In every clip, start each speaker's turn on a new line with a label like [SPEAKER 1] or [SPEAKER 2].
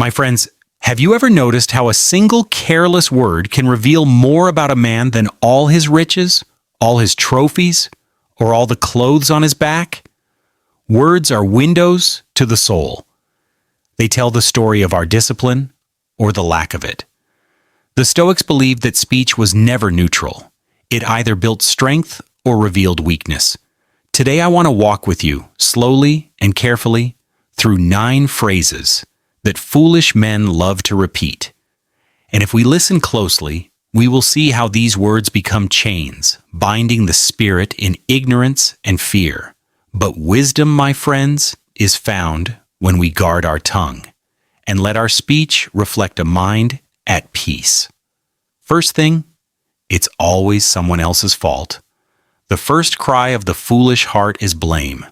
[SPEAKER 1] My friends, have you ever noticed how a single careless word can reveal more about a man than all his riches, all his trophies, or all the clothes on his back? Words are windows to the soul. They tell the story of our discipline or the lack of it. The Stoics believed that speech was never neutral. It either built strength or revealed weakness. Today I want to walk with you, slowly and carefully, through 9 phrases that foolish men love to repeat. And if we listen closely, we will see how these words become chains, binding the spirit in ignorance and fear. But wisdom, my friends, is found when we guard our tongue and let our speech reflect a mind at peace. First thing, it's always someone else's fault. The first cry of the foolish heart is blame.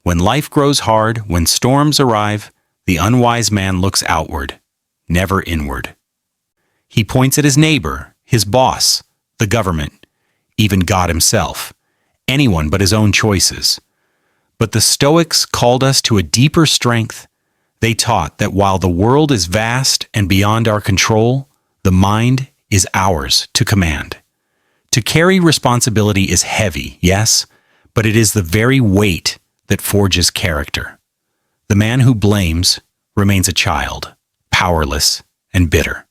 [SPEAKER 1] When life grows hard, when storms arrive, the unwise man looks outward, never inward. He points at his neighbor, his boss, the government, even God himself, anyone but his own choices. But the Stoics called us to a deeper strength. They taught that while the world is vast and beyond our control, the mind is ours to command. To carry responsibility is heavy, yes, but it is the very weight that forges character. The man who blames remains a child, powerless and bitter.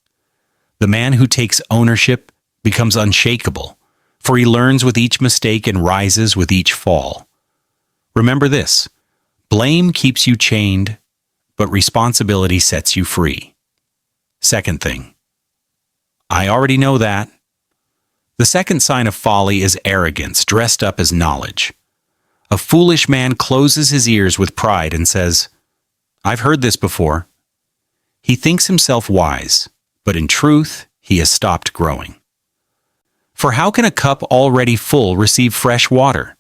[SPEAKER 1] The man who takes ownership becomes unshakable, for he learns with each mistake and rises with each fall. Remember this: blame keeps you chained, but responsibility sets you free. Second thing, I already know that. The second sign of folly is arrogance dressed up as knowledge. A foolish man closes his ears with pride and says, "I've heard this before." He thinks himself wise, but in truth, he has stopped growing. For how can a cup already full receive fresh water?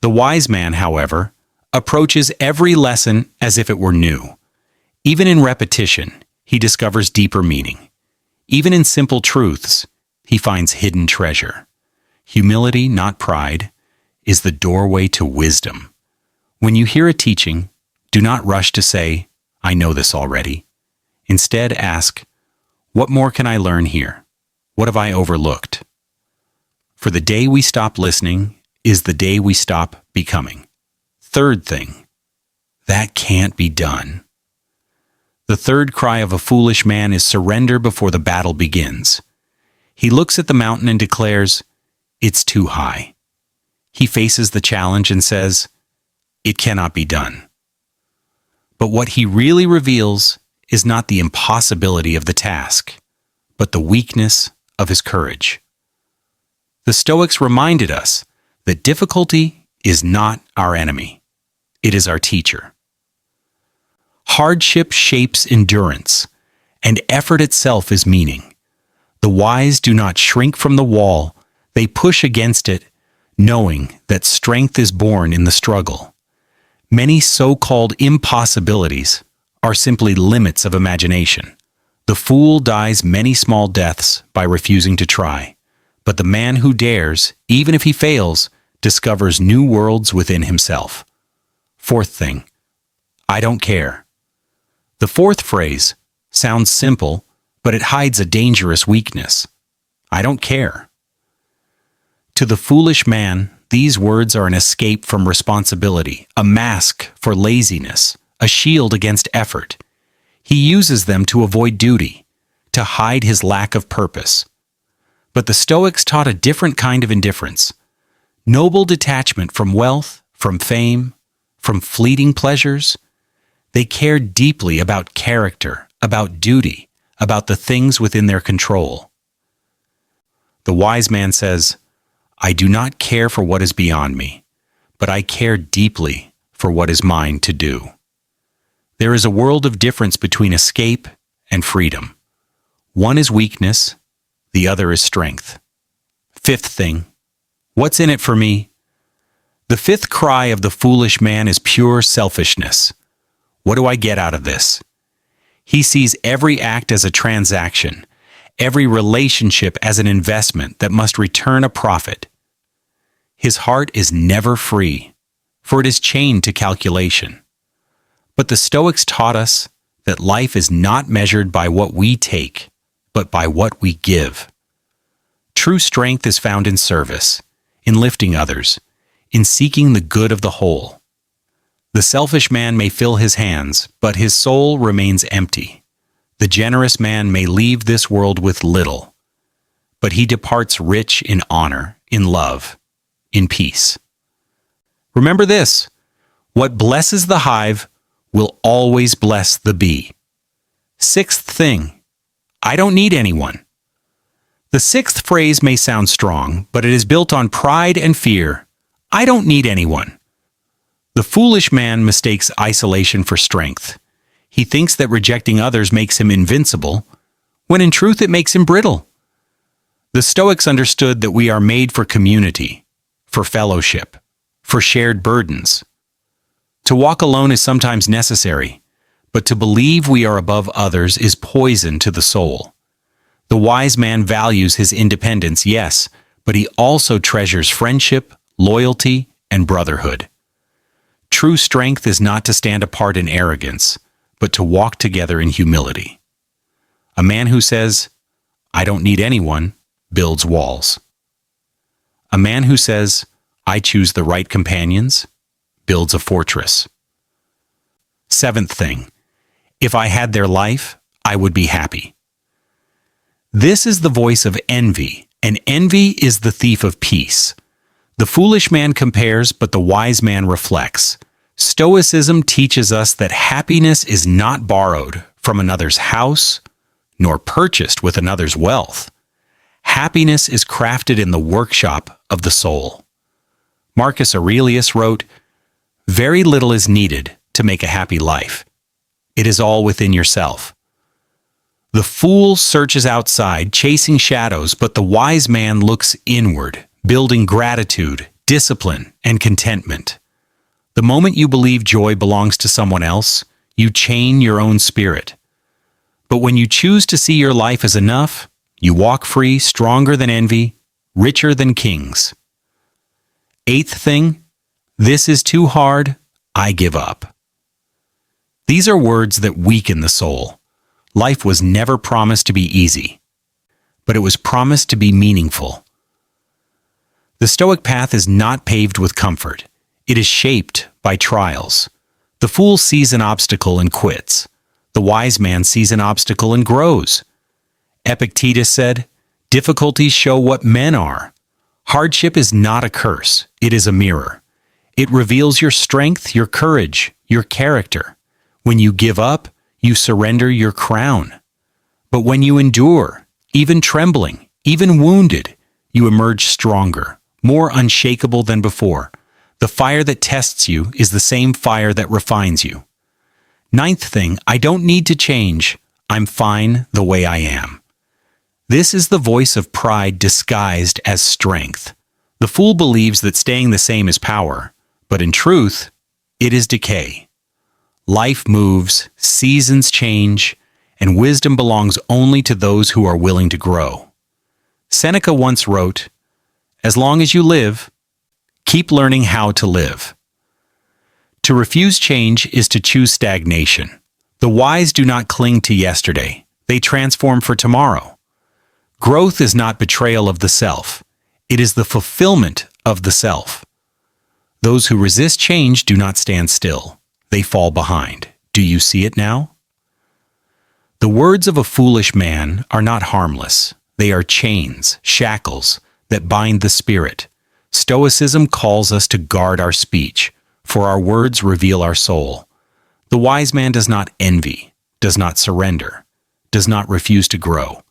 [SPEAKER 1] The wise man, however, approaches every lesson as if it were new. Even in repetition, he discovers deeper meaning. Even in simple truths, he finds hidden treasure. Humility, not pride, is the doorway to wisdom. When you hear a teaching, do not rush to say, "I know this already." Instead, ask, "What more can I learn here? What have I overlooked?" For the day we stop listening is the day we stop becoming. Third thing, that can't be done. The third cry of a foolish man is surrender before the battle begins. He looks at the mountain and declares, "It's too high." He faces the challenge and says, "It cannot be done." But what he really reveals is not the impossibility of the task, but the weakness of his courage. The Stoics reminded us that difficulty is not our enemy. It is our teacher. Hardship shapes endurance, and effort itself is meaning. The wise do not shrink from the wall, they push against it, knowing that strength is born in the struggle. Many so-called impossibilities are simply limits of imagination. The fool dies many small deaths by refusing to try, but the man who dares, even if he fails, discovers new worlds within himself. Fourth thing, I don't care. The fourth phrase sounds simple, but it hides a dangerous weakness. I don't care. To the foolish man, these words are an escape from responsibility, a mask for laziness, a shield against effort. He uses them to avoid duty, to hide his lack of purpose. But the Stoics taught a different kind of indifference. Noble detachment from wealth, from fame, from fleeting pleasures. They cared deeply about character, about duty, about the things within their control. The wise man says, "I do not care for what is beyond me, but I care deeply for what is mine to do." There is a world of difference between escape and freedom. One is weakness, the other is strength. Fifth thing, what's in it for me? The fifth cry of the foolish man is pure selfishness. What do I get out of this? He sees every act as a transaction, every relationship as an investment that must return a profit. His heart is never free, for it is chained to calculation. But the Stoics taught us that life is not measured by what we take, but by what we give. True strength is found in service, in lifting others, in seeking the good of the whole. The selfish man may fill his hands, but his soul remains empty. The generous man may leave this world with little, but he departs rich in honor, in love, in peace. Remember this: what blesses the hive will always bless the bee. Sixth thing, I don't need anyone. The sixth phrase may sound strong, but it is built on pride and fear. I don't need anyone. The foolish man mistakes isolation for strength. He thinks that rejecting others makes him invincible, when in truth it makes him brittle. The Stoics understood that we are made for community, for fellowship, for shared burdens. To walk alone is sometimes necessary, but to believe we are above others is poison to the soul. The wise man values his independence, yes, but he also treasures friendship, loyalty, and brotherhood. True strength is not to stand apart in arrogance, but to walk together in humility. A man who says, I don't need anyone, builds walls. A man who says, I choose the right companions, builds a fortress. Seventh thing, if I had their life, I would be happy. This is the voice of envy, and envy is the thief of peace. The foolish man compares, but the wise man reflects. Stoicism teaches us that happiness is not borrowed from another's house, nor purchased with another's wealth. Happiness is crafted in the workshop of the soul. Marcus Aurelius wrote, "Very little is needed to make a happy life. It is all within yourself." The fool searches outside, chasing shadows, but the wise man looks inward, building gratitude, discipline, and contentment. The moment you believe joy belongs to someone else, you chain your own spirit. But when you choose to see your life as enough, you walk free, stronger than envy, richer than kings. Eighth thing, this is too hard, I give up. These are words that weaken the soul. Life was never promised to be easy, but it was promised to be meaningful. The Stoic path is not paved with comfort. It is shaped by trials. The fool sees an obstacle and quits. The wise man sees an obstacle and grows. Epictetus said, "Difficulties show what men are." Hardship is not a curse. It is a mirror. It reveals your strength, your courage, your character. When you give up, you surrender your crown. But when you endure, even trembling, even wounded, you emerge stronger, more unshakable than before. The fire that tests you is the same fire that refines you. Ninth thing, I don't need to change. I'm fine the way I am. This is the voice of pride disguised as strength. The fool believes that staying the same is power, but in truth, it is decay. Life moves, seasons change, and wisdom belongs only to those who are willing to grow. Seneca once wrote, "As long as you live, keep learning how to live." To refuse change is to choose stagnation. The wise do not cling to yesterday. They transform for tomorrow. Growth is not betrayal of the self. It is the fulfillment of the self. Those who resist change do not stand still. They fall behind. Do you see it now? The words of a foolish man are not harmless. They are chains, shackles, that bind the spirit. Stoicism calls us to guard our speech, for our words reveal our soul. The wise man does not envy, does not surrender, does not refuse to grow.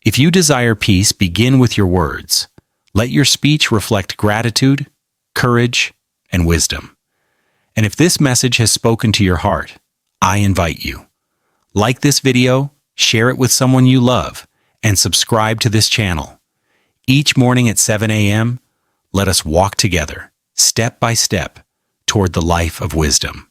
[SPEAKER 1] If you desire peace, begin with your words. Let your speech reflect gratitude, courage, and wisdom. And if this message has spoken to your heart, I invite you. Like this video, share it with someone you love, and subscribe to this channel. Each morning at 7 a.m., let us walk together, step by step, toward the life of wisdom.